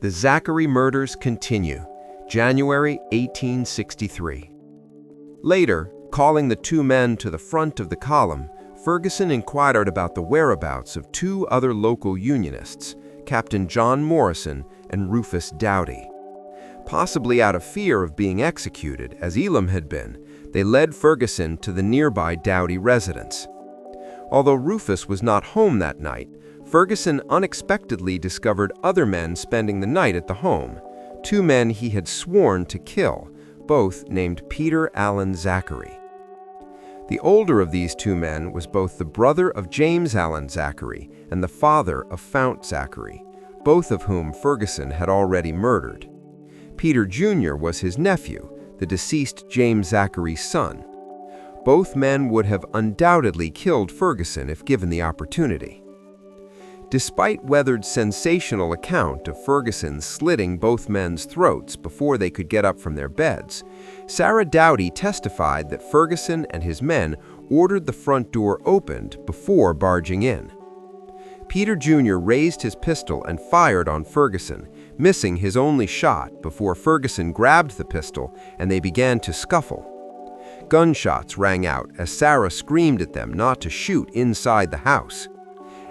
The Zachary murders continue, January 1863. Later, calling the two men to the front of the column, Ferguson inquired about the whereabouts of two other local Unionists, Captain John Morrison and Rufus Doughty. Possibly out of fear of being executed, as Elam had been, they led Ferguson to the nearby Doughty residence. Although Rufus was not home that night, Ferguson unexpectedly discovered other men spending the night at the home, two men he had sworn to kill, both named Peter Allen Zachary. The older of these two men was both the brother of James Allen Zachary and the father of Fount Zachary, both of whom Ferguson had already murdered. Peter Jr. was his nephew, the deceased James Zachary's son. Both men would have undoubtedly killed Ferguson if given the opportunity. Despite Weathered's sensational account of Ferguson slitting both men's throats before they could get up from their beds, Sarah Doughty testified that Ferguson and his men ordered the front door opened before barging in. Peter Jr. raised his pistol and fired on Ferguson, missing his only shot before Ferguson grabbed the pistol and they began to scuffle. Gunshots rang out as Sarah screamed at them not to shoot inside the house.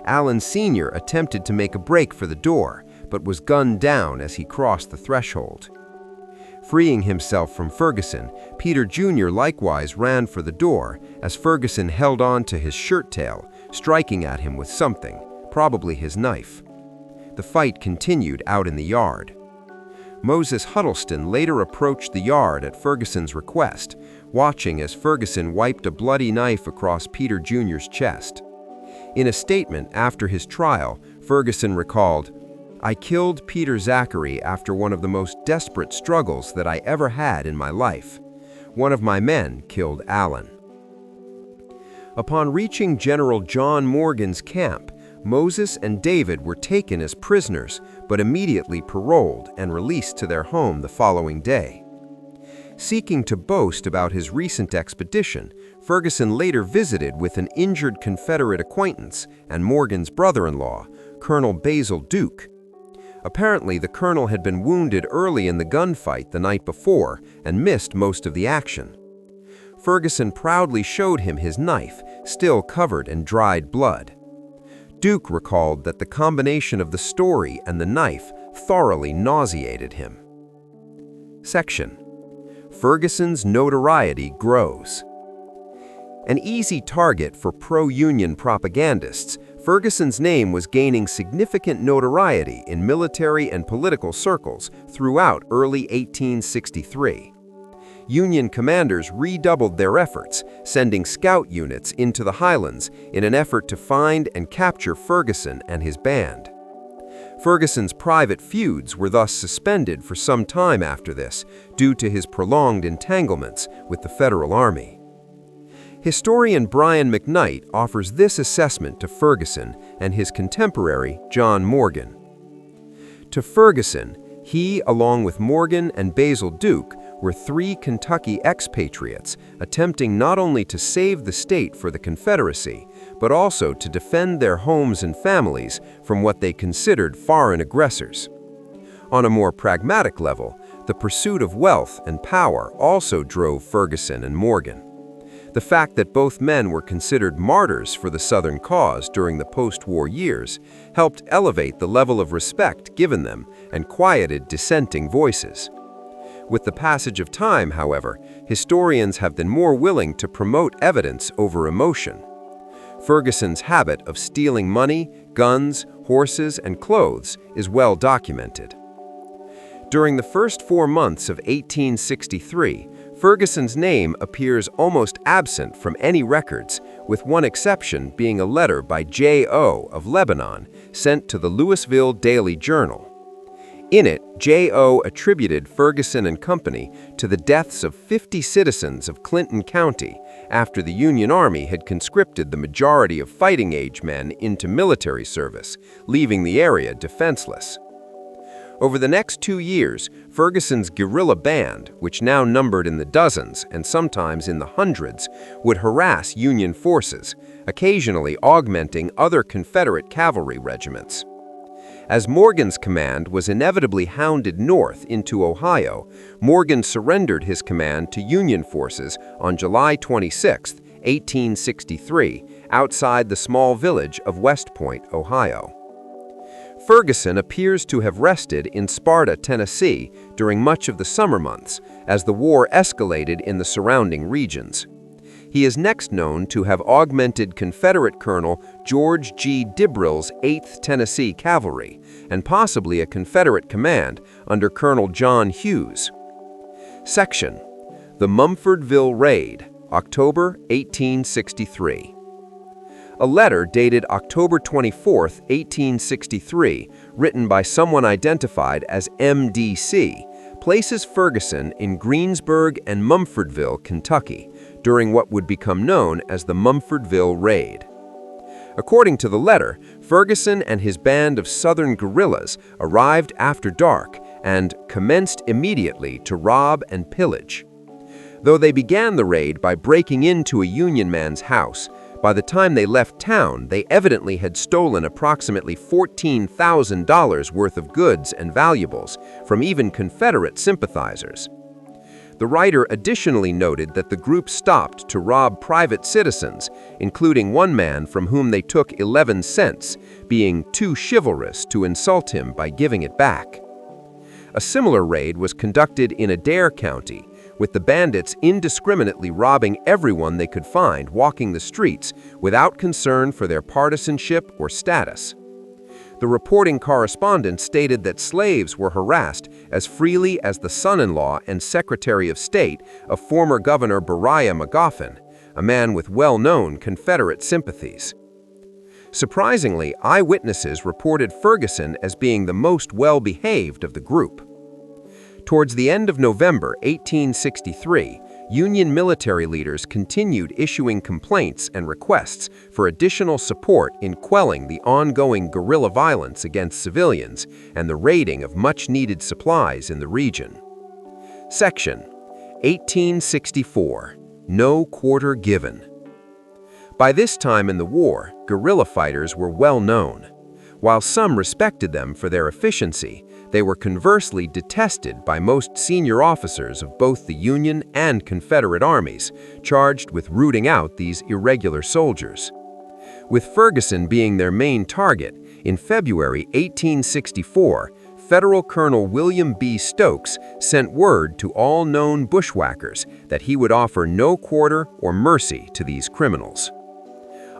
Allen Sr. attempted to make a break for the door, but was gunned down as he crossed the threshold. Freeing himself from Ferguson, Peter Jr. likewise ran for the door as Ferguson held on to his shirt tail, striking at him with something, probably his knife. The fight continued out in the yard. Moses Huddleston later approached the yard at Ferguson's request, watching as Ferguson wiped a bloody knife across Peter Jr.'s chest. In a statement after his trial, Ferguson recalled, "I killed Peter Zachary after one of the most desperate struggles that I ever had in my life. One of my men killed Allen." Upon reaching General John Morgan's camp, Moses and David were taken as prisoners, but immediately paroled and released to their home the following day. Seeking to boast about his recent expedition, Ferguson later visited with an injured Confederate acquaintance and Morgan's brother-in-law, Colonel Basil Duke. Apparently, the colonel had been wounded early in the gunfight the night before and missed most of the action. Ferguson proudly showed him his knife, still covered in dried blood. Duke recalled that the combination of the story and the knife thoroughly nauseated him. Section: Ferguson's notoriety grows. An easy target for pro-Union propagandists, Ferguson's name was gaining significant notoriety in military and political circles throughout early 1863. Union commanders redoubled their efforts, sending scout units into the Highlands in an effort to find and capture Ferguson and his band. Ferguson's private feuds were thus suspended for some time after this, due to his prolonged entanglements with the Federal Army. Historian Brian McKnight offers this assessment to Ferguson and his contemporary John Morgan. To Ferguson, he, along with Morgan and Basil Duke, were three Kentucky expatriates attempting not only to save the state for the Confederacy, but also to defend their homes and families from what they considered foreign aggressors. On a more pragmatic level, the pursuit of wealth and power also drove Ferguson and Morgan. The fact that both men were considered martyrs for the Southern cause during the post-war years helped elevate the level of respect given them and quieted dissenting voices. With the passage of time, however, historians have been more willing to promote evidence over emotion. Ferguson's habit of stealing money, guns, horses, and clothes is well documented. During the first 4 months of 1863, Ferguson's name appears almost absent from any records, with one exception being a letter by J.O. of Lebanon sent to the Louisville Daily Journal. In it, J.O. attributed Ferguson and company to the deaths of 50 citizens of Clinton County after the Union Army had conscripted the majority of fighting-age men into military service, leaving the area defenseless. Over the next 2 years, Ferguson's guerrilla band, which now numbered in the dozens and sometimes in the hundreds, would harass Union forces, occasionally augmenting other Confederate cavalry regiments. As Morgan's command was inevitably hounded north into Ohio, Morgan surrendered his command to Union forces on July 26, 1863, outside the small village of West Point, Ohio. Ferguson appears to have rested in Sparta, Tennessee, during much of the summer months, as the war escalated in the surrounding regions. He is next known to have augmented Confederate Colonel George G. Dibrill's 8th Tennessee Cavalry, and possibly a Confederate command under Colonel John Hughes. Section: The Mumfordville Raid, October 1863. A letter dated October 24, 1863, written by someone identified as MDC, places Ferguson in Greensburg and Mumfordville, Kentucky, during what would become known as the Mumfordville Raid. According to the letter, Ferguson and his band of Southern guerrillas arrived after dark and commenced immediately to rob and pillage. Though they began the raid by breaking into a Union man's house, by the time they left town, they evidently had stolen approximately $14,000 worth of goods and valuables from even Confederate sympathizers. The writer additionally noted that the group stopped to rob private citizens, including one man from whom they took 11 cents, being too chivalrous to insult him by giving it back. A similar raid was conducted in Adair County, with the bandits indiscriminately robbing everyone they could find walking the streets without concern for their partisanship or status. The reporting correspondent stated that slaves were harassed as freely as the son-in-law and Secretary of State of former Governor Beriah Magoffin, a man with well-known Confederate sympathies. Surprisingly, eyewitnesses reported Ferguson as being the most well-behaved of the group. Towards the end of November 1863, Union military leaders continued issuing complaints and requests for additional support in quelling the ongoing guerrilla violence against civilians and the raiding of much-needed supplies in the region. Section: 1864. No quarter given. By this time in the war, guerrilla fighters were well known. While some respected them for their efficiency, they were conversely detested by most senior officers of both the Union and Confederate armies, charged with rooting out these irregular soldiers. With Ferguson being their main target, in February 1864, Federal Colonel William B. Stokes sent word to all known bushwhackers that he would offer no quarter or mercy to these criminals.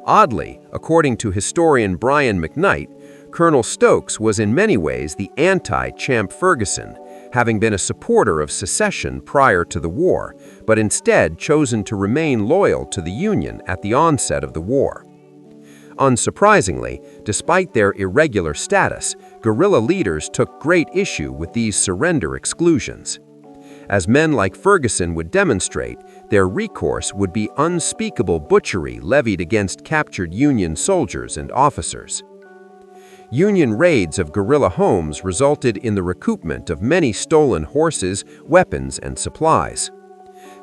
Oddly, according to historian Brian McKnight, Colonel Stokes was in many ways the anti-Champ Ferguson, having been a supporter of secession prior to the war, but instead chosen to remain loyal to the Union at the onset of the war. Unsurprisingly, despite their irregular status, guerrilla leaders took great issue with these surrender exclusions. As men like Ferguson would demonstrate, their recourse would be unspeakable butchery levied against captured Union soldiers and officers. Union raids of guerrilla homes resulted in the recoupment of many stolen horses, weapons, and supplies.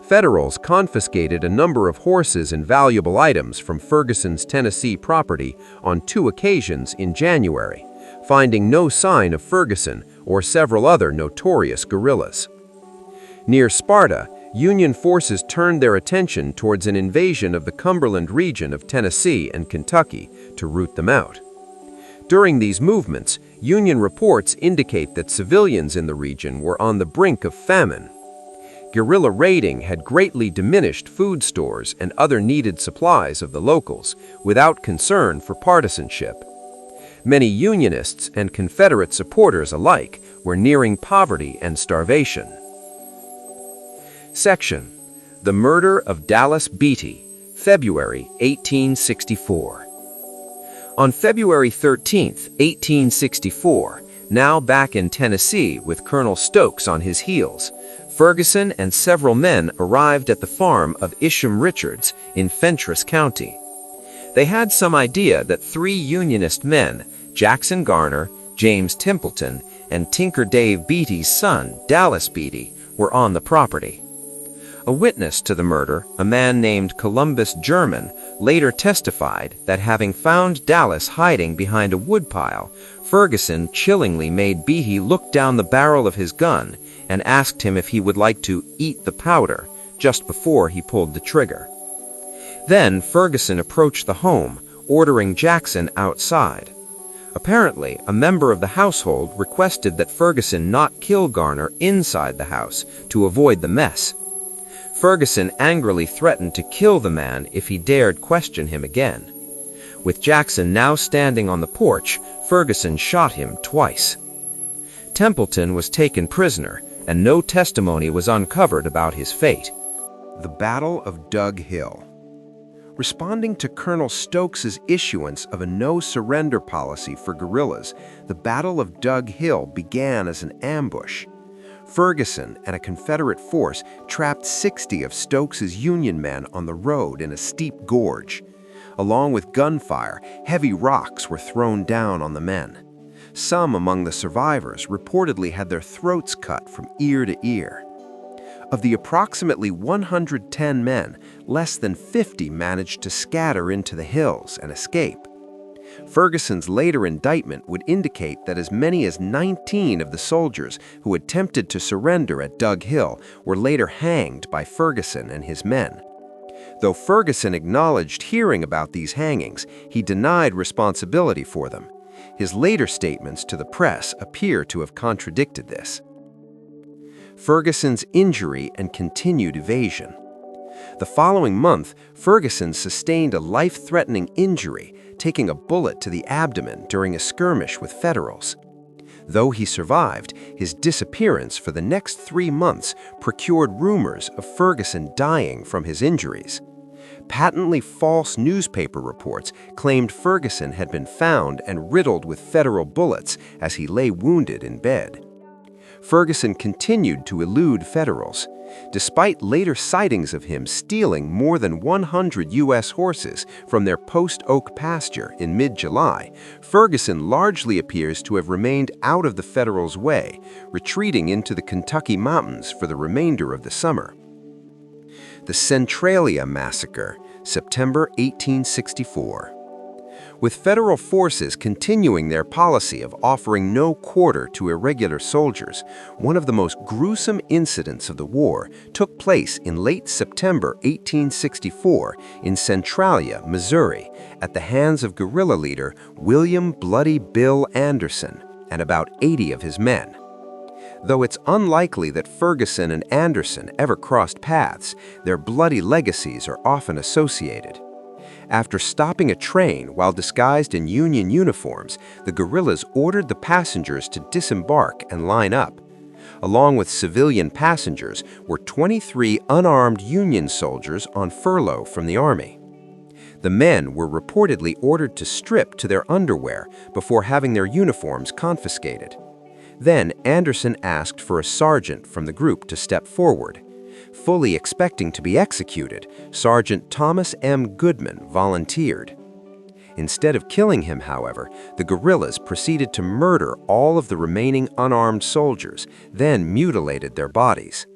Federals confiscated a number of horses and valuable items from Ferguson's Tennessee property on 2 occasions in January, finding no sign of Ferguson or several other notorious guerrillas. Near Sparta, Union forces turned their attention towards an invasion of the Cumberland region of Tennessee and Kentucky to root them out. During these movements, Union reports indicate that civilians in the region were on the brink of famine. Guerrilla raiding had greatly diminished food stores and other needed supplies of the locals, without concern for partisanship. Many Unionists and Confederate supporters alike were nearing poverty and starvation. Section: The Murder of Dallas Beaty, February 1864. On February 13, 1864, now back in Tennessee with Colonel Stokes on his heels, Ferguson and several men arrived at the farm of Isham Richards in Fentress County. They had some idea that 3 Unionist men, Jackson Garner, James Templeton, and Tinker Dave Beaty's son, Dallas Beaty, were on the property. A witness to the murder, a man named Columbus German, later testified that having found Dallas hiding behind a woodpile, Ferguson chillingly made Beaty look down the barrel of his gun and asked him if he would like to eat the powder just before he pulled the trigger. Then Ferguson approached the home, ordering Jackson outside. Apparently, a member of the household requested that Ferguson not kill Garner inside the house to avoid the mess. Ferguson angrily threatened to kill the man if he dared question him again. With Jackson now standing on the porch, Ferguson shot him twice. Templeton was taken prisoner, and no testimony was uncovered about his fate. The Battle of Dug Hill. Responding to Colonel Stokes's issuance of a no-surrender policy for guerrillas, the Battle of Dug Hill began as an ambush. Ferguson and a Confederate force trapped 60 of Stokes's Union men on the road in a steep gorge. Along with gunfire, heavy rocks were thrown down on the men. Some among the survivors reportedly had their throats cut from ear to ear. Of the approximately 110 men, less than 50 managed to scatter into the hills and escape. Ferguson's later indictment would indicate that as many as 19 of the soldiers who attempted to surrender at Dug Hill were later hanged by Ferguson and his men. Though Ferguson acknowledged hearing about these hangings, he denied responsibility for them. His later statements to the press appear to have contradicted this. Ferguson's injury and continued evasion. The following month, Ferguson sustained a life-threatening injury, taking a bullet to the abdomen during a skirmish with Federals. Though he survived, his disappearance for the next 3 months procured rumors of Ferguson dying from his injuries. Patently false newspaper reports claimed Ferguson had been found and riddled with Federal bullets as he lay wounded in bed. Ferguson continued to elude Federals. Despite later sightings of him stealing more than 100 U.S. horses from their Post Oak pasture in mid-July, Ferguson largely appears to have remained out of the Federals' way, retreating into the Kentucky mountains for the remainder of the summer. The Centralia Massacre, September 1864. With Federal forces continuing their policy of offering no quarter to irregular soldiers, one of the most gruesome incidents of the war took place in late September 1864 in Centralia, Missouri, at the hands of guerrilla leader William "Bloody Bill" Anderson and about 80 of his men. Though it's unlikely that Ferguson and Anderson ever crossed paths, their bloody legacies are often associated. After stopping a train while disguised in Union uniforms, the guerrillas ordered the passengers to disembark and line up. Along with civilian passengers were 23 unarmed Union soldiers on furlough from the Army. The men were reportedly ordered to strip to their underwear before having their uniforms confiscated. Then Anderson asked for a sergeant from the group to step forward. Fully expecting to be executed, Sergeant Thomas M. Goodman volunteered. Instead of killing him, however, the guerrillas proceeded to murder all of the remaining unarmed soldiers, then mutilated their bodies.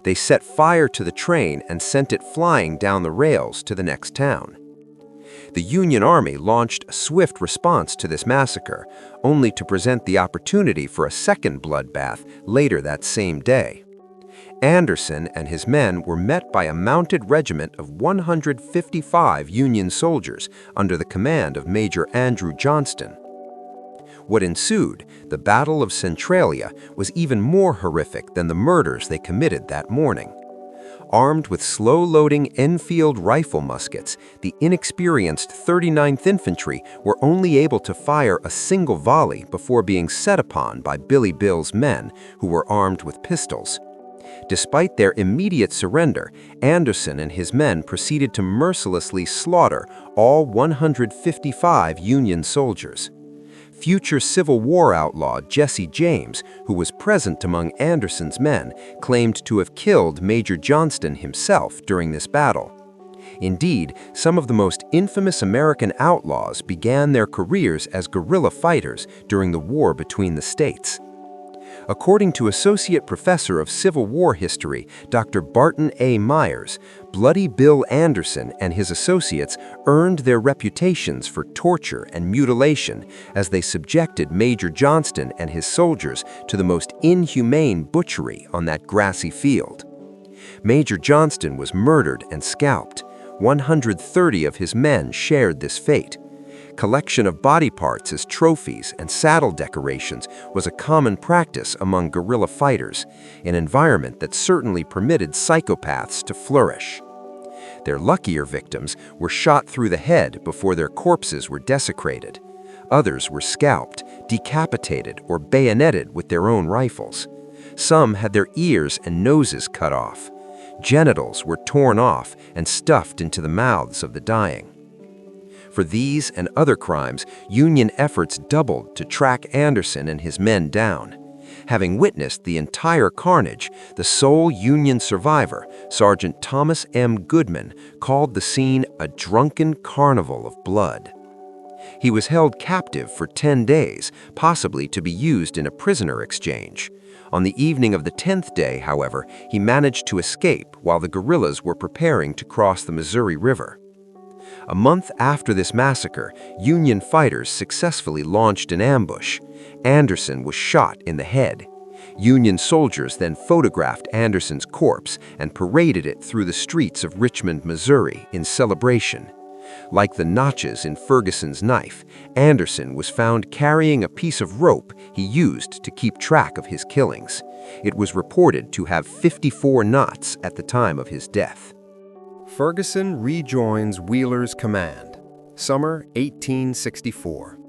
They set fire to the train and sent it flying down the rails to the next town. The Union Army launched a swift response to this massacre, only to present the opportunity for a second bloodbath later that same day. Anderson and his men were met by a mounted regiment of 155 Union soldiers under the command of Major Andrew Johnston. What ensued, the Battle of Centralia, was even more horrific than the murders they committed that morning. Armed with slow-loading Enfield rifle muskets, the inexperienced 39th Infantry were only able to fire a single volley before being set upon by Billy Bill's men, who were armed with pistols. Despite their immediate surrender, Anderson and his men proceeded to mercilessly slaughter all 155 Union soldiers. Future Civil War outlaw Jesse James, who was present among Anderson's men, claimed to have killed Major Johnston himself during this battle. Indeed, some of the most infamous American outlaws began their careers as guerrilla fighters during the war between the states. According to Associate Professor of Civil War History, Dr. Barton A. Myers, Bloody Bill Anderson and his associates earned their reputations for torture and mutilation as they subjected Major Johnston and his soldiers to the most inhumane butchery on that grassy field. Major Johnston was murdered and scalped. 130 of his men shared this fate. Collection of body parts as trophies and saddle decorations was a common practice among guerrilla fighters, an environment that certainly permitted psychopaths to flourish. Their luckier victims were shot through the head before their corpses were desecrated. Others were scalped, decapitated, or bayoneted with their own rifles. Some had their ears and noses cut off. Genitals were torn off and stuffed into the mouths of the dying. For these and other crimes, Union efforts doubled to track Anderson and his men down. Having witnessed the entire carnage, the sole Union survivor, Sergeant Thomas M. Goodman, called the scene a drunken carnival of blood. He was held captive for 10 days, possibly to be used in a prisoner exchange. On the evening of the 10th day, however, he managed to escape while the guerrillas were preparing to cross the Missouri River. A month after this massacre, Union fighters successfully launched an ambush. Anderson was shot in the head. Union soldiers then photographed Anderson's corpse and paraded it through the streets of Richmond, Missouri, in celebration. Like the notches in Ferguson's knife, Anderson was found carrying a piece of rope he used to keep track of his killings. It was reported to have 54 knots at the time of his death. Ferguson rejoins Wheeler's command. Summer 1864.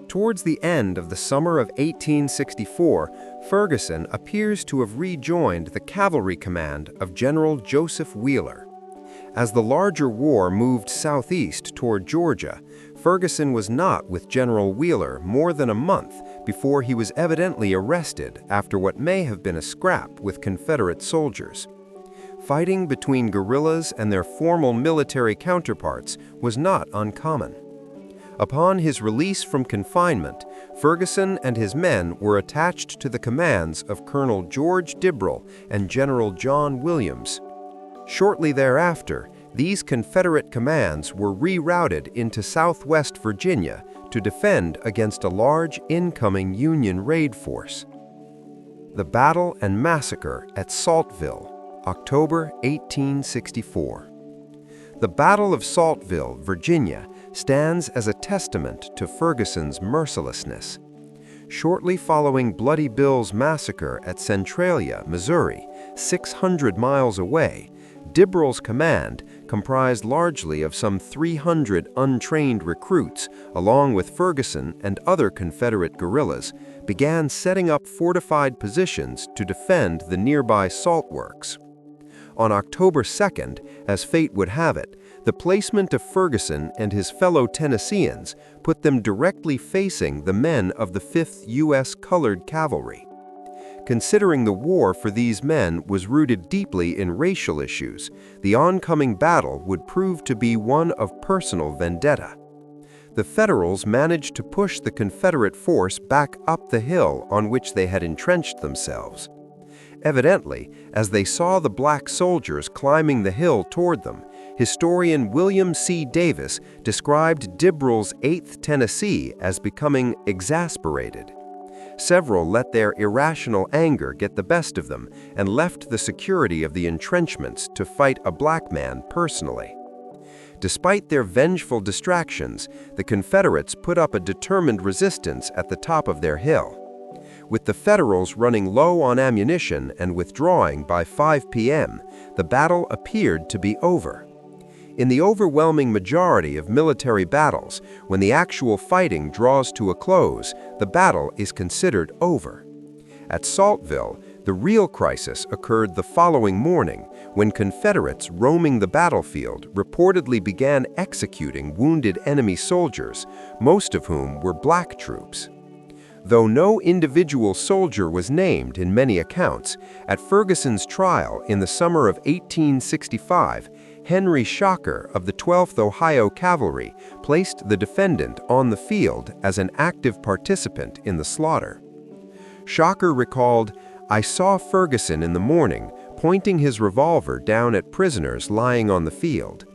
Towards the end of the summer of 1864, Ferguson appears to have rejoined the cavalry command of General Joseph Wheeler. As the larger war moved southeast toward Georgia, Ferguson was not with General Wheeler more than a month before he was evidently arrested after what may have been a scrap with Confederate soldiers. Fighting between guerrillas and their formal military counterparts was not uncommon. Upon his release from confinement, Ferguson and his men were attached to the commands of Colonel George Dibrell and General John Williams. Shortly thereafter, these Confederate commands were rerouted into southwest Virginia to defend against a large incoming Union raid force. The Battle and Massacre at Saltville, October 1864. The Battle of Saltville, Virginia, stands as a testament to Ferguson's mercilessness. Shortly following Bloody Bill's massacre at Centralia, Missouri, 600 miles away, Dibrell's command, comprised largely of some 300 untrained recruits, along with Ferguson and other Confederate guerrillas, began setting up fortified positions to defend the nearby salt works. On October 2nd, as fate would have it, the placement of Ferguson and his fellow Tennesseans put them directly facing the men of the 5th U.S. Colored Cavalry. Considering the war for these men was rooted deeply in racial issues, the oncoming battle would prove to be one of personal vendetta. The Federals managed to push the Confederate force back up the hill on which they had entrenched themselves. Evidently, as they saw the black soldiers climbing the hill toward them, historian William C. Davis described Dibrell's 8th Tennessee as becoming exasperated. Several let their irrational anger get the best of them and left the security of the entrenchments to fight a black man personally. Despite their vengeful distractions, the Confederates put up a determined resistance at the top of their hill. With the Federals running low on ammunition and withdrawing by 5 p.m., the battle appeared to be over. In the overwhelming majority of military battles, when the actual fighting draws to a close, the battle is considered over. At Saltville, the real crisis occurred the following morning, when Confederates roaming the battlefield reportedly began executing wounded enemy soldiers, most of whom were black troops. Though no individual soldier was named in many accounts, at Ferguson's trial in the summer of 1865, Henry Shocker of the 12th Ohio Cavalry placed the defendant on the field as an active participant in the slaughter. Shocker recalled, "I saw Ferguson in the morning, pointing his revolver down at prisoners lying on the field."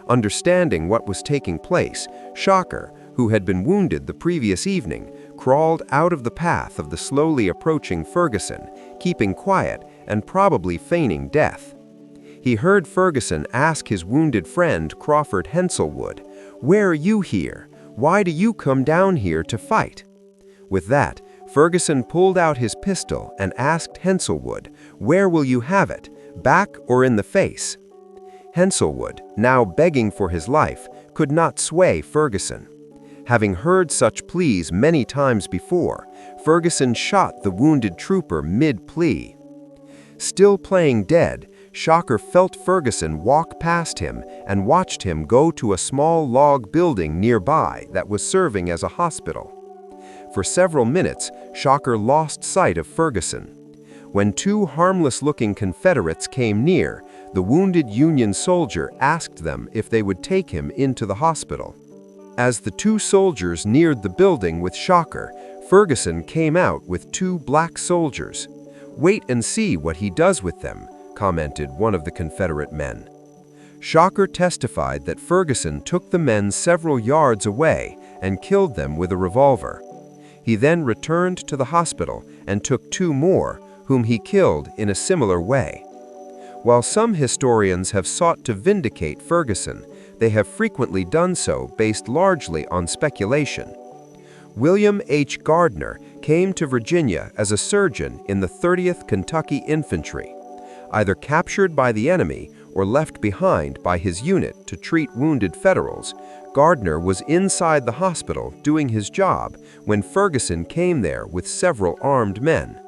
Understanding what was taking place, Shocker, who had been wounded the previous evening, crawled out of the path of the slowly approaching Ferguson, keeping quiet and probably feigning death. He heard Ferguson ask his wounded friend Crawford Henselwood, "Where are you here? Why do you come down here to fight?" With that, Ferguson pulled out his pistol and asked Henselwood, "Where will you have it, back or in the face?" Henselwood, now begging for his life, could not sway Ferguson. Having heard such pleas many times before, Ferguson shot the wounded trooper mid-plea. Still playing dead, Shocker felt Ferguson walk past him and watched him go to a small log building nearby that was serving as a hospital. For several minutes, Shocker lost sight of Ferguson. When two harmless-looking Confederates came near, the wounded Union soldier asked them if they would take him into the hospital. As the two soldiers neared the building with Shocker, Ferguson came out with two black soldiers. "Wait and see what he does with them," commented one of the Confederate men. Shocker testified that Ferguson took the men several yards away and killed them with a revolver. He then returned to the hospital and took two more, whom he killed in a similar way. While some historians have sought to vindicate Ferguson, they have frequently done so based largely on speculation. William H. Gardner came to Virginia as a surgeon in the 30th Kentucky Infantry. Either captured by the enemy or left behind by his unit to treat wounded Federals, Gardner was inside the hospital doing his job when Ferguson came there with several armed men.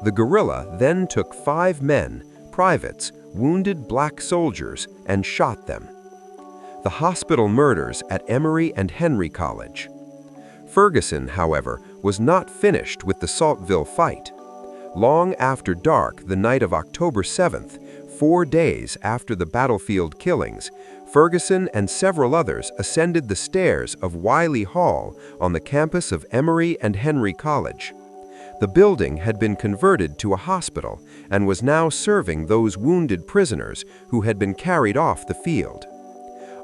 The guerrilla then took 5 men, privates, wounded black soldiers, and shot them. The hospital murders at Emory and Henry College. Ferguson, however, was not finished with the Saltville fight. Long after dark, the night of October 7th, 4 days after the battlefield killings, Ferguson and several others ascended the stairs of Wiley Hall on the campus of Emory and Henry College. The building had been converted to a hospital and was now serving those wounded prisoners who had been carried off the field.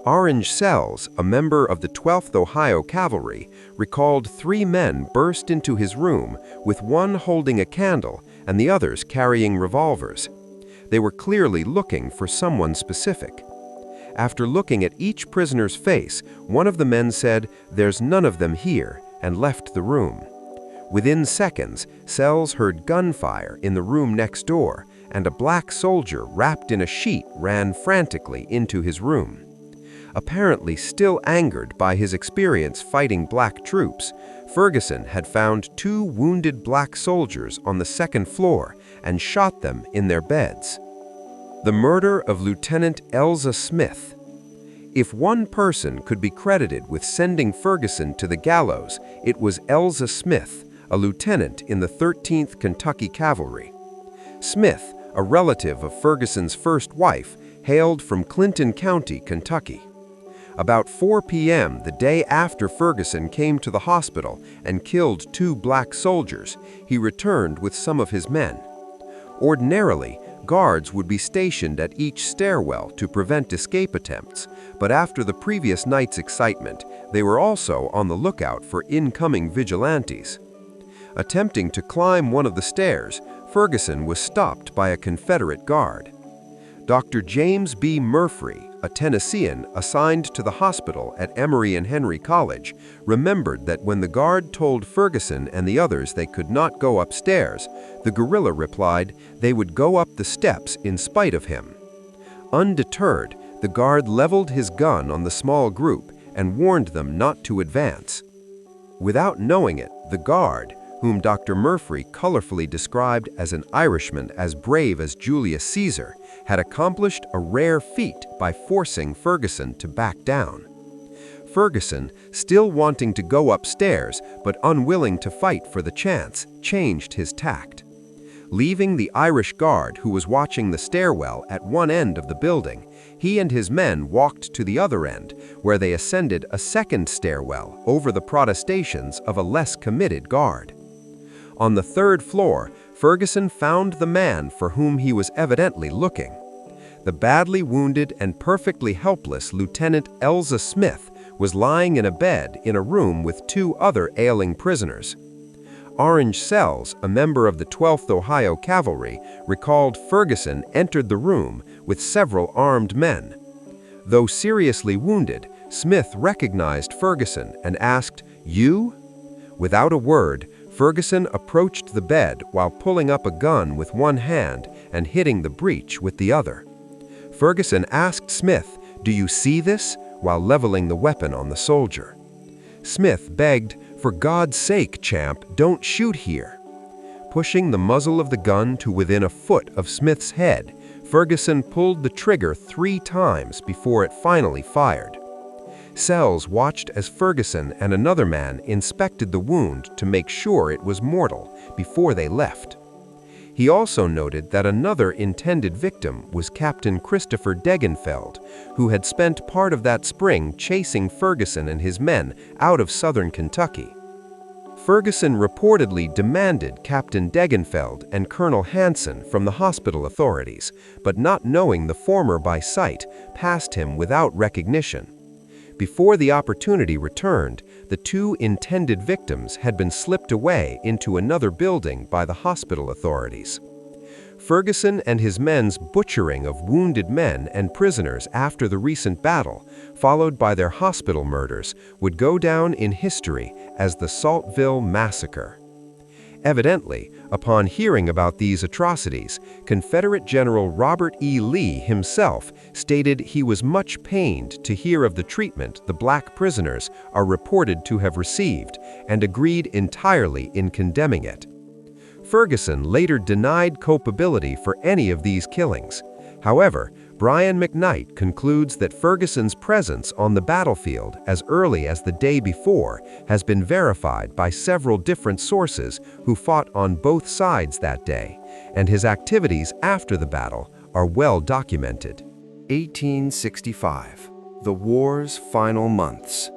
Orange Sells, a member of the 12th Ohio Cavalry, recalled 3 men burst into his room, with one holding a candle and the others carrying revolvers. They were clearly looking for someone specific. After looking at each prisoner's face, one of the men said, "There's none of them here," and left the room. Within seconds, Sells heard gunfire in the room next door, and a black soldier wrapped in a sheet ran frantically into his room. Apparently still angered by his experience fighting black troops, Ferguson had found 2 wounded black soldiers on the 2nd floor and shot them in their beds. The murder of Lieutenant Elza Smith. If one person could be credited with sending Ferguson to the gallows, it was Elza Smith, a lieutenant in the 13th Kentucky Cavalry. Smith, a relative of Ferguson's first wife, hailed from Clinton County, Kentucky. About 4 p.m. the day after Ferguson came to the hospital and killed 2 black soldiers, he returned with some of his men. Ordinarily, guards would be stationed at each stairwell to prevent escape attempts, but after the previous night's excitement, they were also on the lookout for incoming vigilantes. Attempting to climb one of the stairs, Ferguson was stopped by a Confederate guard. Dr. James B. Murphy, a Tennessean assigned to the hospital at Emory and Henry College, remembered that when the guard told Ferguson and the others they could not go upstairs, the guerrilla replied they would go up the steps in spite of him. Undeterred, the guard leveled his gun on the small group and warned them not to advance. Without knowing it, the guard, whom Dr. Murphy colorfully described as an Irishman as brave as Julius Caesar, had accomplished a rare feat by forcing Ferguson to back down. Ferguson, still wanting to go upstairs but unwilling to fight for the chance, changed his tact. Leaving the Irish guard who was watching the stairwell at one end of the building, he and his men walked to the other end, where they ascended a second stairwell over the protestations of a less committed guard. On the third floor, Ferguson found the man for whom he was evidently looking. The badly wounded and perfectly helpless Lieutenant Elza Smith was lying in a bed in a room with 2 other ailing prisoners. Orange Sells, a member of the 12th Ohio Cavalry, recalled Ferguson entered the room with several armed men. Though seriously wounded, Smith recognized Ferguson and asked, "You?" Without a word, Ferguson approached the bed while pulling up a gun with one hand and hitting the breech with the other. Ferguson asked Smith, "Do you see this?" while leveling the weapon on the soldier. Smith begged, "For God's sake, Champ, don't shoot here." Pushing the muzzle of the gun to within a foot of Smith's head, Ferguson pulled the trigger 3 times before it finally fired. Sells watched as Ferguson and another man inspected the wound to make sure it was mortal before they left. He also noted that another intended victim was Captain Christopher Degenfeld, who had spent part of that spring chasing Ferguson and his men out of southern Kentucky. Ferguson reportedly demanded Captain Degenfeld and Colonel Hanson from the hospital authorities, but not knowing the former by sight, passed him without recognition. Before the opportunity returned, the 2 intended victims had been slipped away into another building by the hospital authorities. Ferguson and his men's butchering of wounded men and prisoners after the recent battle, followed by their hospital murders, would go down in history as the Saltville Massacre. Evidently, upon hearing about these atrocities, Confederate General Robert E. Lee himself stated he was much pained to hear of the treatment the black prisoners are reported to have received and agreed entirely in condemning it. Ferguson later denied culpability for any of these killings. However, Brian McKnight concludes that Ferguson's presence on the battlefield as early as the day before has been verified by several different sources who fought on both sides that day, and his activities after the battle are well documented. 1865, the war's final months.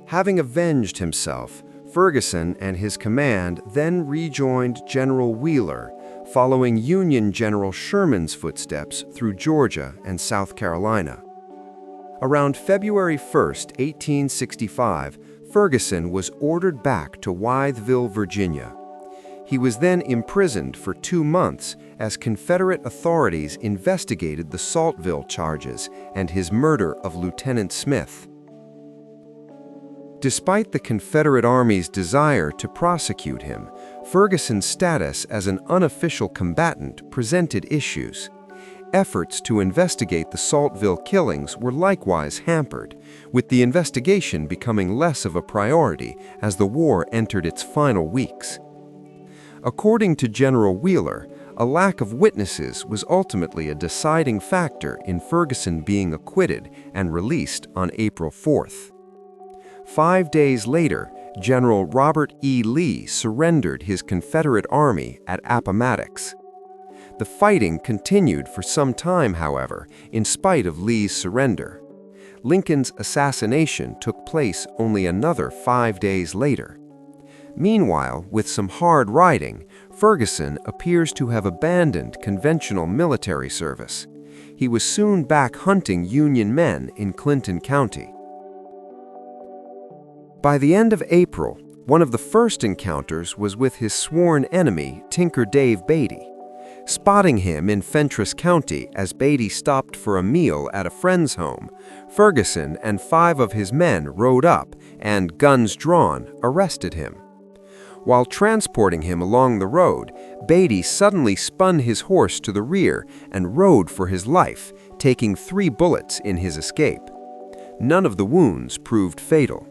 Having avenged himself, Ferguson and his command then rejoined General Wheeler, following Union General Sherman's footsteps through Georgia and South Carolina. Around February 1, 1865, Ferguson was ordered back to Wytheville, Virginia. He was then imprisoned for 2 months as Confederate authorities investigated the Saltville charges and his murder of Lieutenant Smith. Despite the Confederate Army's desire to prosecute him, Ferguson's status as an unofficial combatant presented issues. Efforts to investigate the Saltville killings were likewise hampered, with the investigation becoming less of a priority as the war entered its final weeks. According to General Wheeler, a lack of witnesses was ultimately a deciding factor in Ferguson being acquitted and released on April 4th. 5 days later, General Robert E. Lee surrendered his Confederate Army at Appomattox. The fighting continued for some time, however, in spite of Lee's surrender. Lincoln's assassination took place only another 5 days later. Meanwhile, with some hard riding, Ferguson appears to have abandoned conventional military service. He was soon back hunting Union men in Clinton County. By the end of April, one of the first encounters was with his sworn enemy, Tinker Dave Beaty. Spotting him in Fentress County as Beaty stopped for a meal at a friend's home, Ferguson and 5 of his men rode up and, guns drawn, arrested him. While transporting him along the road, Beaty suddenly spun his horse to the rear and rode for his life, taking 3 bullets in his escape. None of the wounds proved fatal.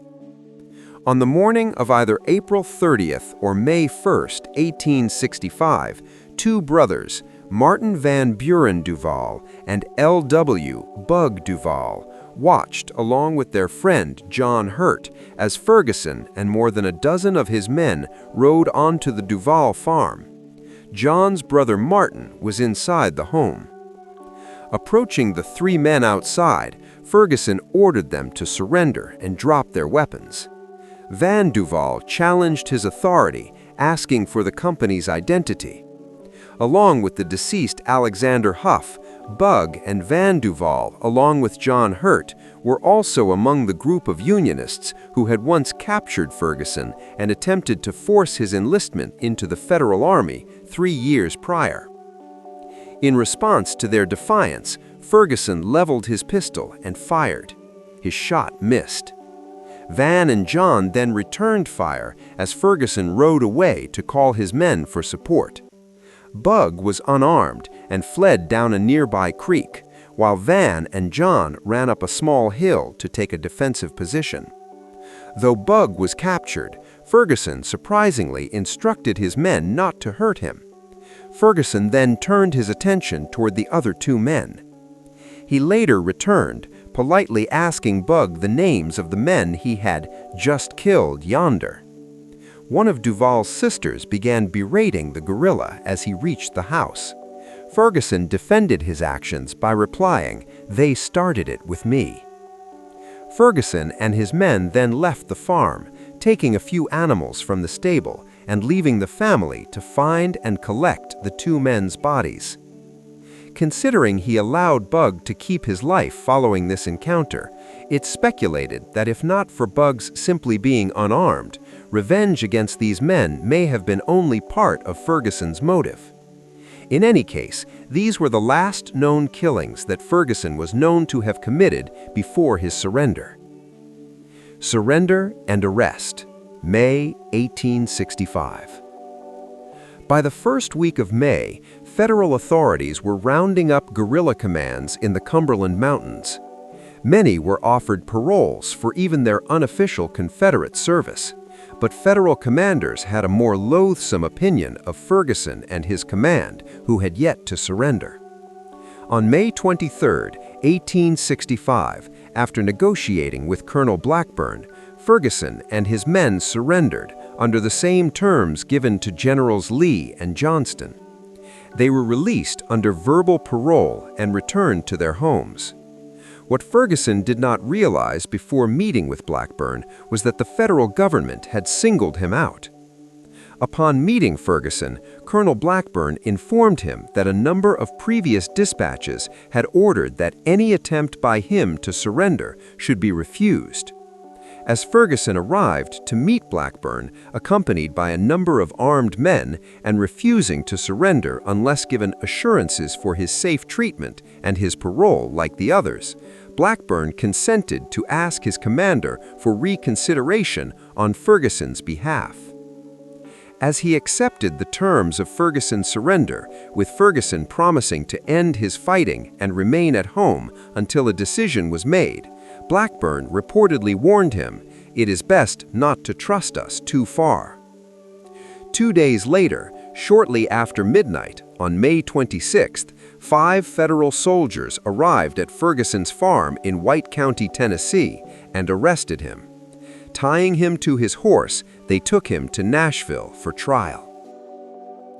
On the morning of either April 30th or May 1st, 1865, 2 brothers, Martin Van Buren Duval and L.W. Bug Duval, watched along with their friend John Hurt as Ferguson and more than a dozen of his men rode onto the Duval farm. John's brother Martin was inside the home. Approaching the 3 men outside, Ferguson ordered them to surrender and drop their weapons. Van Duval challenged his authority asking for the company's identity. Along with the deceased Alexander Huff, Bugg and Van Duval, along with John Hurt, were also among the group of Unionists who had once captured Ferguson and attempted to force his enlistment into the Federal Army 3 years prior. In response to their defiance, Ferguson leveled his pistol and fired. His shot missed. Van and John then returned fire as Ferguson rode away to call his men for support. Bugg was unarmed and fled down a nearby creek, while Van and John ran up a small hill to take a defensive position. Though Bugg was captured, Ferguson surprisingly instructed his men not to hurt him. Ferguson then turned his attention toward the other 2 men. He later returned, politely asking Bugg the names of the men he had just killed yonder. One of Duval's sisters began berating the guerrilla as he reached the house. Ferguson defended his actions by replying, "They started it with me." Ferguson and his men then left the farm, taking a few animals from the stable and leaving the family to find and collect the 2 men's bodies. Considering he allowed Bugg to keep his life following this encounter, it's speculated that if not for Bugg's simply being unarmed, revenge against these men may have been only part of Ferguson's motive. In any case, these were the last known killings that Ferguson was known to have committed before his surrender. Surrender and arrest, May 1865. By the first week of May, federal authorities were rounding up guerrilla commands in the Cumberland Mountains. Many were offered paroles for even their unofficial Confederate service, but federal commanders had a more loathsome opinion of Ferguson and his command, who had yet to surrender. On May 23, 1865, after negotiating with Colonel Blackburn, Ferguson and his men surrendered under the same terms given to Generals Lee and Johnston. They were released under verbal parole and returned to their homes. What Ferguson did not realize before meeting with Blackburn was that the federal government had singled him out. Upon meeting Ferguson, Colonel Blackburn informed him that a number of previous dispatches had ordered that any attempt by him to surrender should be refused. As Ferguson arrived to meet Blackburn, accompanied by a number of armed men and refusing to surrender unless given assurances for his safe treatment and his parole like the others, Blackburn consented to ask his commander for reconsideration on Ferguson's behalf. As he accepted the terms of Ferguson's surrender, with Ferguson promising to end his fighting and remain at home until a decision was made, Blackburn reportedly warned him, "It is best not to trust us too far." 2 days later, shortly after midnight, on May 26th, 5 federal soldiers arrived at Ferguson's farm in White County, Tennessee, and arrested him. Tying him to his horse, they took him to Nashville for trial.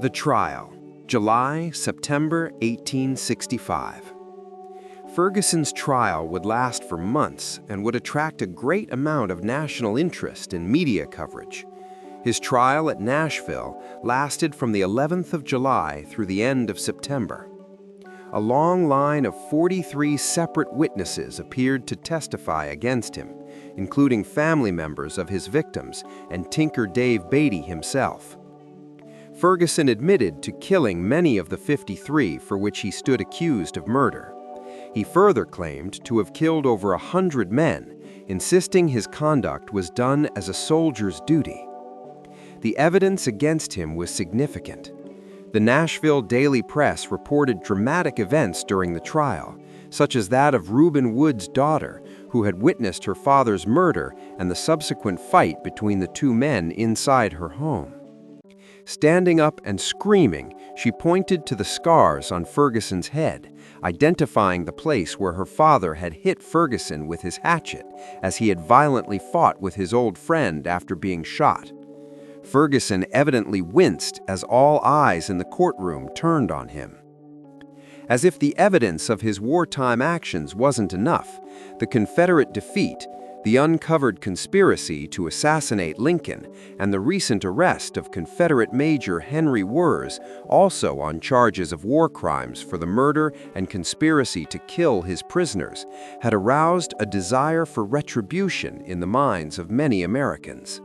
The trial, July-September 1865. Ferguson's trial would last for months and would attract a great amount of national interest and media coverage. His trial at Nashville lasted from the 11th of July through the end of September. A long line of 43 separate witnesses appeared to testify against him, including family members of his victims and Tinker Dave Beaty himself. Ferguson admitted to killing many of the 53 for which he stood accused of murder. He further claimed to have killed over 100 men, insisting his conduct was done as a soldier's duty. The evidence against him was significant. The Nashville Daily Press reported dramatic events during the trial, such as that of Reuben Wood's daughter, who had witnessed her father's murder and the subsequent fight between the 2 men inside her home. Standing up and screaming, she pointed to the scars on Ferguson's head, identifying the place where her father had hit Ferguson with his hatchet as he had violently fought with his old friend after being shot. Ferguson evidently winced as all eyes in the courtroom turned on him. As if the evidence of his wartime actions wasn't enough, the Confederate defeat, the uncovered conspiracy to assassinate Lincoln, and the recent arrest of Confederate Major Henry Wirz, also on charges of war crimes for the murder and conspiracy to kill his prisoners, had aroused a desire for retribution in the minds of many Americans.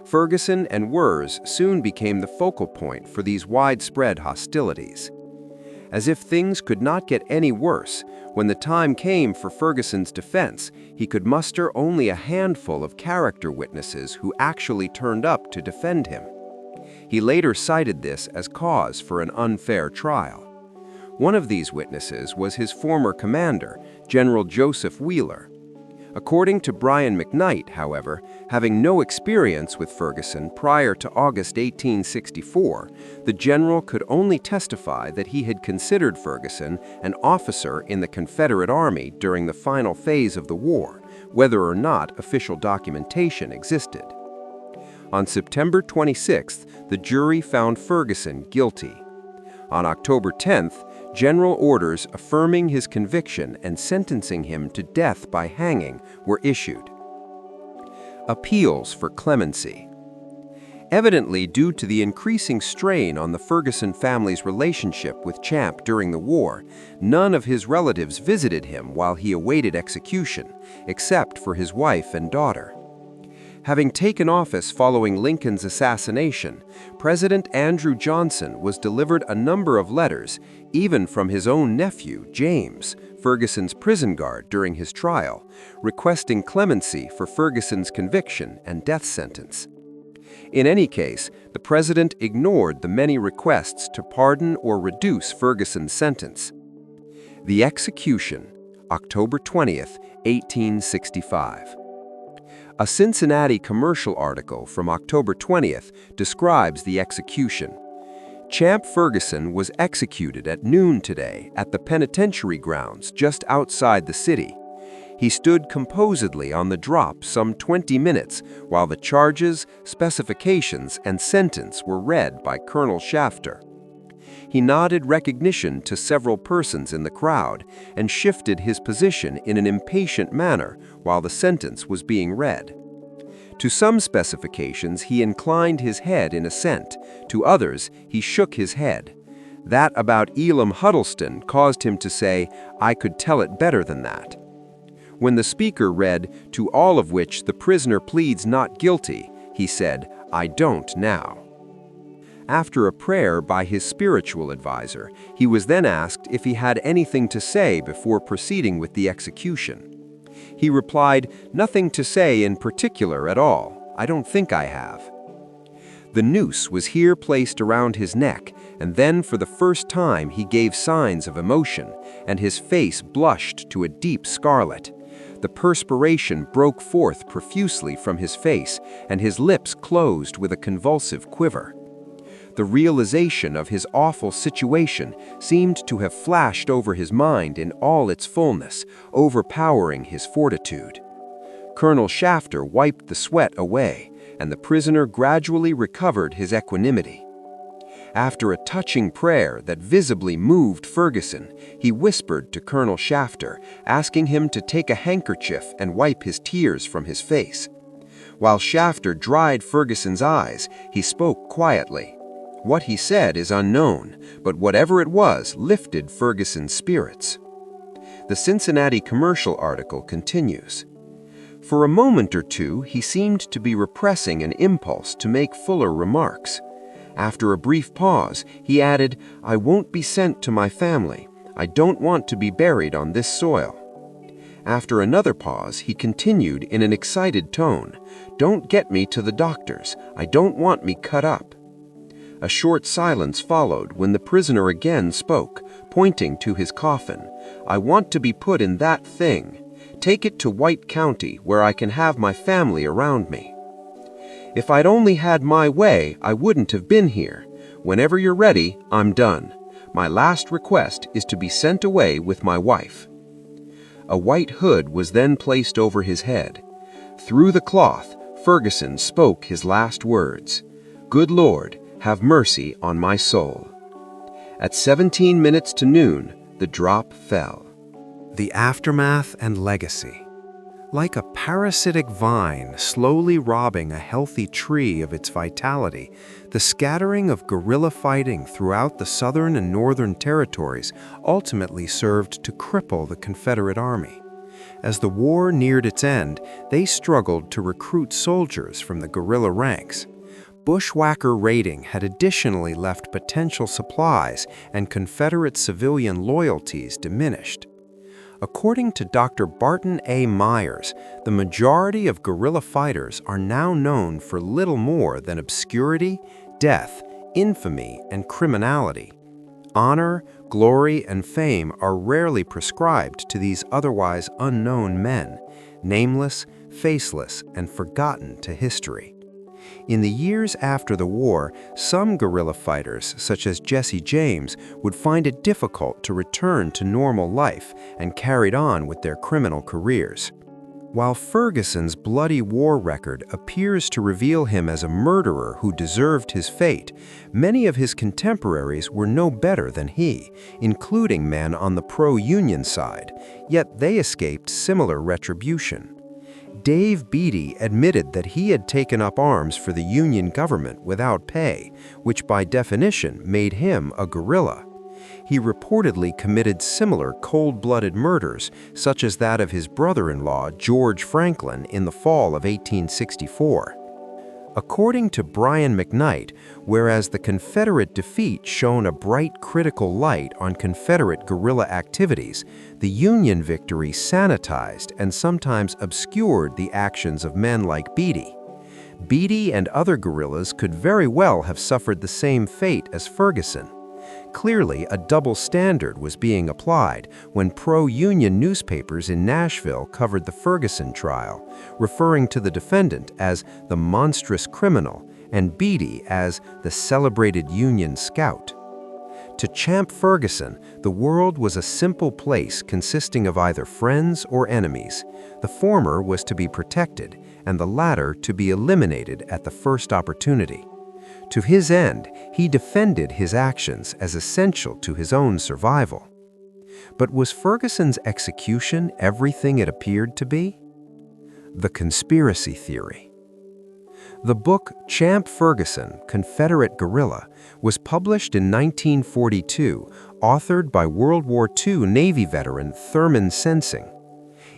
Ferguson and Wirz soon became the focal point for these widespread hostilities. As if things could not get any worse, when the time came for Ferguson's defense, he could muster only a handful of character witnesses who actually turned up to defend him. He later cited this as cause for an unfair trial. One of these witnesses was his former commander, General Joseph Wheeler. According to Brian McKnight, however, having no experience with Ferguson prior to August 1864, the general could only testify that he had considered Ferguson an officer in the Confederate Army during the final phase of the war, whether or not official documentation existed. On September 26th, the jury found Ferguson guilty. On October 10th, general orders affirming his conviction and sentencing him to death by hanging were issued. Appeals for clemency. Evidently due to the increasing strain on the Ferguson family's relationship with Champ during the war, none of his relatives visited him while he awaited execution, except for his wife and daughter. Having taken office following Lincoln's assassination, President Andrew Johnson was delivered a number of letters, even from his own nephew, James, Ferguson's prison guard during his trial, requesting clemency for Ferguson's conviction and death sentence. In any case, the president ignored the many requests to pardon or reduce Ferguson's sentence. The execution, October 20th, 1865. A Cincinnati commercial article from October 20th describes the execution. Champ Ferguson was executed at noon today at the penitentiary grounds just outside the city. He stood composedly on the drop some 20 minutes while the charges, specifications, and sentence were read by Colonel Shafter. He nodded recognition to several persons in the crowd and shifted his position in an impatient manner while the sentence was being read. To some specifications, he inclined his head in assent. To others, he shook his head. That about Elam Huddleston caused him to say, "I could tell it better than that." When the speaker read, "To all of which the prisoner pleads not guilty," he said, "I don't now." After a prayer by his spiritual advisor, he was then asked if he had anything to say before proceeding with the execution. He replied, "Nothing to say in particular at all. I don't think I have." The noose was here placed around his neck, and then for the first time he gave signs of emotion, and his face blushed to a deep scarlet. The perspiration broke forth profusely from his face, and his lips closed with a convulsive quiver. The realization of his awful situation seemed to have flashed over his mind in all its fullness, overpowering his fortitude. Colonel Shafter wiped the sweat away, and the prisoner gradually recovered his equanimity. After a touching prayer that visibly moved Ferguson, he whispered to Colonel Shafter, asking him to take a handkerchief and wipe his tears from his face. While Shafter dried Ferguson's eyes, he spoke quietly. What he said is unknown, but whatever it was lifted Ferguson's spirits. The Cincinnati commercial article continues. For a moment or two, he seemed to be repressing an impulse to make fuller remarks. After a brief pause, he added, "I won't be sent to my family. I don't want to be buried on this soil." After another pause, he continued in an excited tone, "Don't get me to the doctors. I don't want me cut up." A short silence followed when the prisoner again spoke, pointing to his coffin. "I want to be put in that thing. Take it to White County, where I can have my family around me. If I'd only had my way, I wouldn't have been here. Whenever you're ready, I'm done. My last request is to be sent away with my wife." A white hood was then placed over his head. Through the cloth, Ferguson spoke his last words, "Good Lord, have mercy on my soul." At 17 minutes to noon, the drop fell. The aftermath and legacy. Like a parasitic vine slowly robbing a healthy tree of its vitality, the scattering of guerrilla fighting throughout the southern and northern territories ultimately served to cripple the Confederate Army. As the war neared its end, they struggled to recruit soldiers from the guerrilla ranks. Bushwhacker raiding had additionally left potential supplies, and Confederate civilian loyalties diminished. According to Dr. Barton A. Myers, the majority of guerrilla fighters are now known for little more than obscurity, death, infamy, and criminality. Honor, glory, and fame are rarely prescribed to these otherwise unknown men, nameless, faceless, and forgotten to history. In the years after the war, some guerrilla fighters, such as Jesse James, would find it difficult to return to normal life and carried on with their criminal careers. While Ferguson's bloody war record appears to reveal him as a murderer who deserved his fate, many of his contemporaries were no better than he, including men on the pro-Union side, yet they escaped similar retribution. Dave Beaty admitted that he had taken up arms for the Union government without pay, which by definition made him a guerrilla. He reportedly committed similar cold-blooded murders, such as that of his brother-in-law, George Franklin, in the fall of 1864. According to Brian McKnight, whereas the Confederate defeat shone a bright critical light on Confederate guerrilla activities, the Union victory sanitized and sometimes obscured the actions of men like Beaty. Beaty and other guerrillas could very well have suffered the same fate as Ferguson. Clearly, a double standard was being applied when pro-Union newspapers in Nashville covered the Ferguson trial, referring to the defendant as the monstrous criminal and Beaty as the celebrated Union scout. To Champ Ferguson, the world was a simple place consisting of either friends or enemies. The former was to be protected, and the latter to be eliminated at the first opportunity. To his end, he defended his actions as essential to his own survival. But was Ferguson's execution everything it appeared to be? The conspiracy theory. The book Champ Ferguson, Confederate Guerrilla was published in 1942, authored by World War II Navy veteran Thurman Sensing.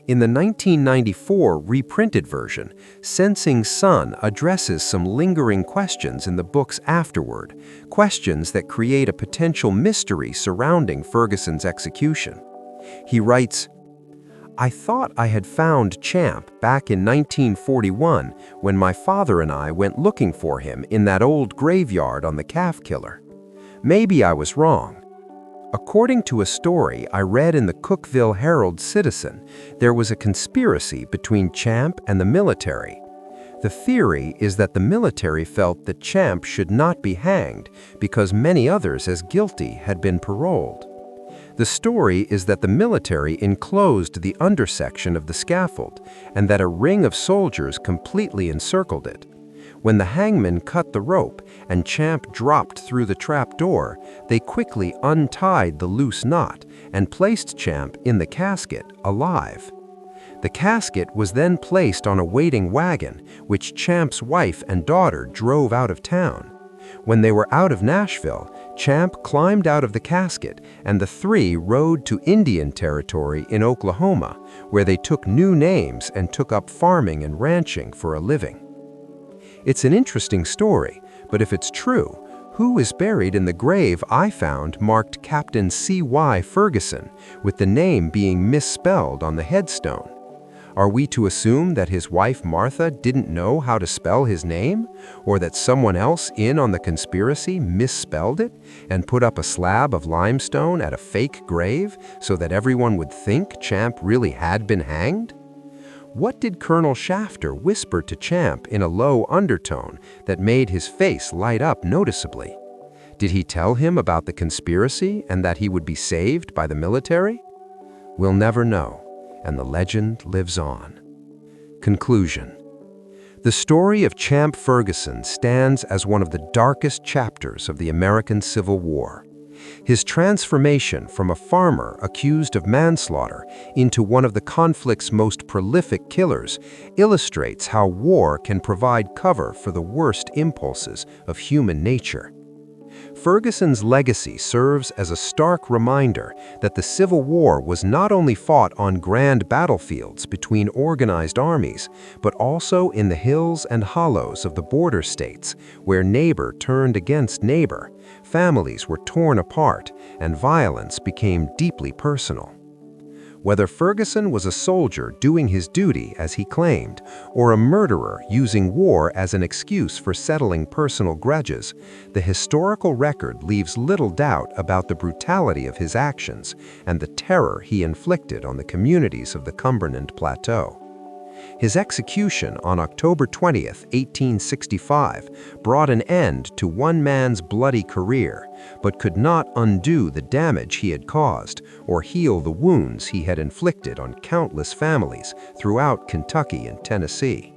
In the 1994 reprinted version, Sensing's son addresses some lingering questions in the book's afterword, questions that create a potential mystery surrounding Ferguson's execution. He writes, "I thought I had found Champ back in 1941 when my father and I went looking for him in that old graveyard on the Calf Killer. Maybe I was wrong. According to a story I read in the Cookeville Herald-Citizen, there was a conspiracy between Champ and the military. The theory is that the military felt that Champ should not be hanged because many others as guilty had been paroled. The story is that the military enclosed the undersection of the scaffold and that a ring of soldiers completely encircled it. When the hangman cut the rope and Champ dropped through the trap door, they quickly untied the loose knot and placed Champ in the casket, alive. The casket was then placed on a waiting wagon, which Champ's wife and daughter drove out of town. When they were out of Nashville, Champ climbed out of the casket, and the three rode to Indian Territory in Oklahoma, where they took new names and took up farming and ranching for a living. It's an interesting story, but if it's true, who is buried in the grave I found marked Captain C.Y. Ferguson, with the name being misspelled on the headstone? Are we to assume that his wife Martha didn't know how to spell his name, or that someone else in on the conspiracy misspelled it and put up a slab of limestone at a fake grave so that everyone would think Champ really had been hanged? What did Colonel Shafter whisper to Champ in a low undertone that made his face light up noticeably? Did he tell him about the conspiracy and that he would be saved by the military? We'll never know, and the legend lives on. Conclusion. The story of Champ Ferguson stands as one of the darkest chapters of the American Civil War. His transformation from a farmer accused of manslaughter into one of the conflict's most prolific killers illustrates how war can provide cover for the worst impulses of human nature. Ferguson's legacy serves as a stark reminder that the Civil War was not only fought on grand battlefields between organized armies, but also in the hills and hollows of the border states, where neighbor turned against neighbor, families were torn apart, and violence became deeply personal. Whether Ferguson was a soldier doing his duty, as he claimed, or a murderer using war as an excuse for settling personal grudges, the historical record leaves little doubt about the brutality of his actions and the terror he inflicted on the communities of the Cumberland Plateau. His execution on October 20, 1865, brought an end to one man's bloody career, but could not undo the damage he had caused or heal the wounds he had inflicted on countless families throughout Kentucky and Tennessee.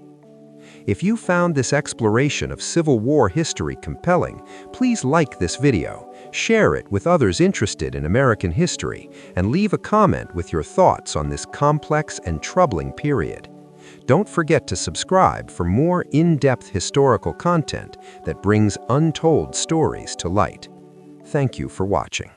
If you found this exploration of Civil War history compelling, please like this video, share it with others interested in American history, and leave a comment with your thoughts on this complex and troubling period. Don't forget to subscribe for more in-depth historical content that brings untold stories to light. Thank you for watching.